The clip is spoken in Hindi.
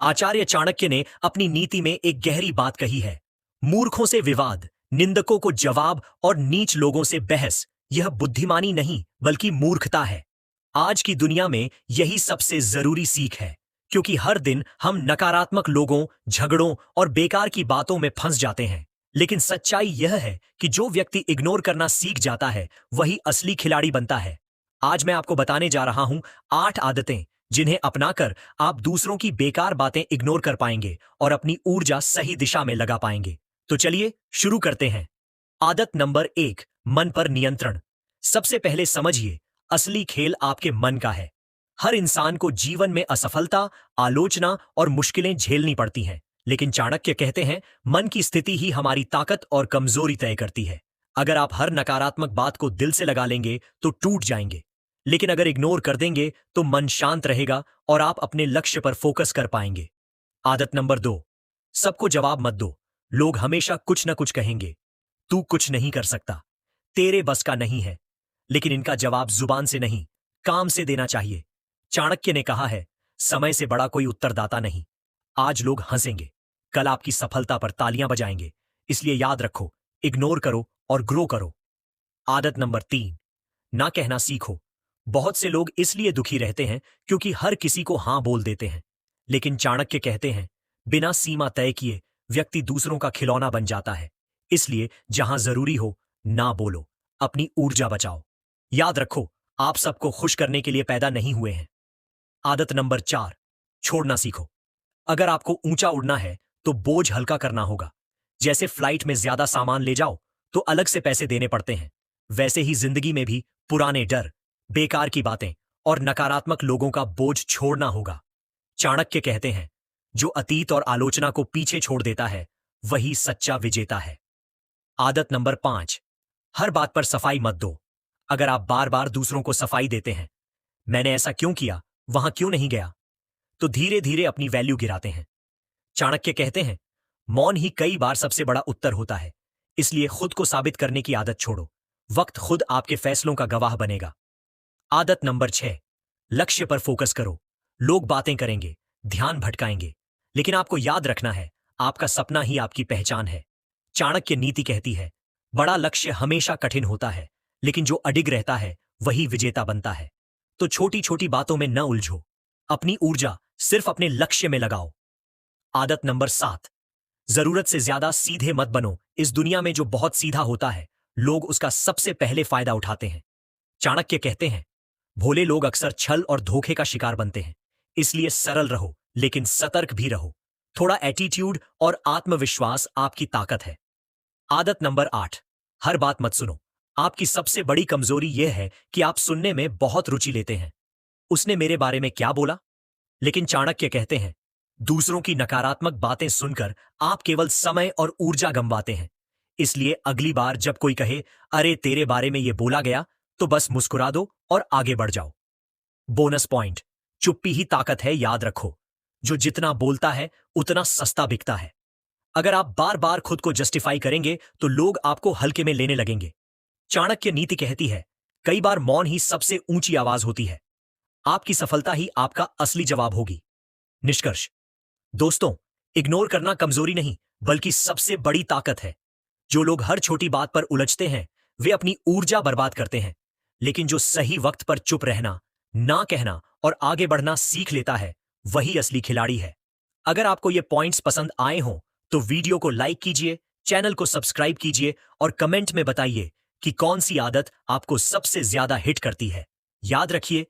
आचार्य चाणक्य ने अपनी नीति में एक गहरी बात कही है। मूर्खों से विवाद, निंदकों को जवाब और नीच लोगों से बहस, यह बुद्धिमानी नहीं बल्कि मूर्खता है। आज की दुनिया में यही सबसे जरूरी सीख है, क्योंकि हर दिन हम नकारात्मक लोगों, झगड़ों और बेकार की बातों में फंस जाते हैं। लेकिन सच्चाई यह है कि जो व्यक्ति इग्नोर करना सीख जाता है वही असली खिलाड़ी बनता है। आज मैं आपको बताने जा रहा हूं 8 आदतें जिन्हें अपनाकर आप दूसरों की बेकार बातें इग्नोर कर पाएंगे और अपनी ऊर्जा सही दिशा में लगा पाएंगे। तो चलिए शुरू करते हैं। आदत नंबर 1, मन पर नियंत्रण। सबसे पहले समझिए, असली खेल आपके मन का है। हर इंसान को जीवन में असफलता, आलोचना और मुश्किलें झेलनी पड़ती हैं, लेकिन चाणक्य कहते हैं मन की स्थिति ही हमारी ताकत और कमजोरी तय करती है। अगर आप हर नकारात्मक बात को दिल से लगा लेंगे तो टूट जाएंगे, लेकिन अगर इग्नोर कर देंगे तो मन शांत रहेगा और आप अपने लक्ष्य पर फोकस कर पाएंगे। आदत नंबर 2, सबको जवाब मत दो। लोग हमेशा कुछ न कुछ कहेंगे। तू कुछ नहीं कर सकता, तेरे बस का नहीं है, लेकिन इनका जवाब जुबान से नहीं, काम से देना चाहिए। चाणक्य ने कहा है, समय से बड़ा कोई उत्तरदाता नहीं। आज लोग हंसेंगे, कल आपकी सफलता पर तालियां बजाएंगे। इसलिए याद रखो, इग्नोर करो और ग्रो करो। आदत नंबर 3, ना कहना सीखो। बहुत से लोग इसलिए दुखी रहते हैं क्योंकि हर किसी को हां बोल देते हैं, लेकिन चाणक्य कहते हैं बिना सीमा तय किए व्यक्ति दूसरों का खिलौना बन जाता है। इसलिए जहां जरूरी हो ना बोलो, अपनी ऊर्जा बचाओ। याद रखो, आप सबको खुश करने के लिए पैदा नहीं हुए हैं। आदत नंबर 4, छोड़ना सीखो। अगर आपको ऊंचा उड़ना है तो बोझ हल्का करना होगा। जैसे फ्लाइट में ज्यादा सामान ले जाओ तो अलग से पैसे देने पड़ते हैं, वैसे ही जिंदगी में भी पुराने डर, बेकार की बातें और नकारात्मक लोगों का बोझ छोड़ना होगा। चाणक्य कहते हैं, जो अतीत और आलोचना को पीछे छोड़ देता है वही सच्चा विजेता है। आदत नंबर 5, हर बात पर सफाई मत दो। अगर आप बार बार दूसरों को सफाई देते हैं, मैंने ऐसा क्यों किया, वहां क्यों नहीं गया, तो धीरे धीरे अपनी वैल्यू गिराते हैं। चाणक्य कहते हैं, मौन ही कई बार सबसे बड़ा उत्तर होता है। इसलिए खुद को साबित करने की आदत छोड़ो। वक्त खुद आपके फैसलों का गवाह बनेगा। आदत नंबर 6, लक्ष्य पर फोकस करो। लोग बातें करेंगे, ध्यान भटकाएंगे, लेकिन आपको याद रखना है, आपका सपना ही आपकी पहचान है। चाणक्य नीति कहती है, बड़ा लक्ष्य हमेशा कठिन होता है, लेकिन जो अडिग रहता है वही विजेता बनता है। तो छोटी छोटी बातों में न उलझो, अपनी ऊर्जा सिर्फ अपने लक्ष्य में लगाओ। आदत नंबर 7, जरूरत से ज्यादा सीधे मत बनो। इस दुनिया में जो बहुत सीधा होता है, लोग उसका सबसे पहले फायदा उठाते हैं। चाणक्य कहते हैं, भोले लोग अक्सर छल और धोखे का शिकार बनते हैं। इसलिए सरल रहो, लेकिन सतर्क भी रहो। थोड़ा एटीट्यूड और आत्मविश्वास आपकी ताकत है। आदत नंबर 8, हर बात मत सुनो। आपकी सबसे बड़ी कमजोरी यह है कि आप सुनने में बहुत रुचि लेते हैं। उसने मेरे बारे में क्या बोला? लेकिन चाणक्य कहते हैं, दूसरों की नकारात्मक बातें सुनकर आप केवल समय और ऊर्जा गंवाते हैं। इसलिए अगली बार जब कोई कहे, अरे तेरे बारे में यह बोला गया, तो बस मुस्कुरा दो और आगे बढ़ जाओ। बोनस पॉइंट, चुप्पी ही ताकत है, याद रखो। जो जितना बोलता है उतना सस्ता बिकता है। अगर आप बार बार खुद को जस्टिफाई करेंगे तो लोग आपको हल्के में लेने लगेंगे। चाणक्य नीति कहती है, कई बार मौन ही सबसे ऊंची आवाज होती है। आपकी सफलता ही आपका असली जवाब होगी। निष्कर्ष, दोस्तों, इग्नोर करना कमजोरी नहीं बल्कि सबसे बड़ी ताकत है। जो लोग हर छोटी बात पर उलझते हैं वे अपनी ऊर्जा बर्बाद करते हैं, लेकिन जो सही वक्त पर चुप रहना, ना कहना और आगे बढ़ना सीख लेता है वही असली खिलाड़ी है। अगर आपको ये पॉइंट्स पसंद आए हों तो वीडियो को लाइक कीजिए, चैनल को सब्सक्राइब कीजिए और कमेंट में बताइए कि कौन सी आदत आपको सबसे ज्यादा हिट करती है। याद रखिए,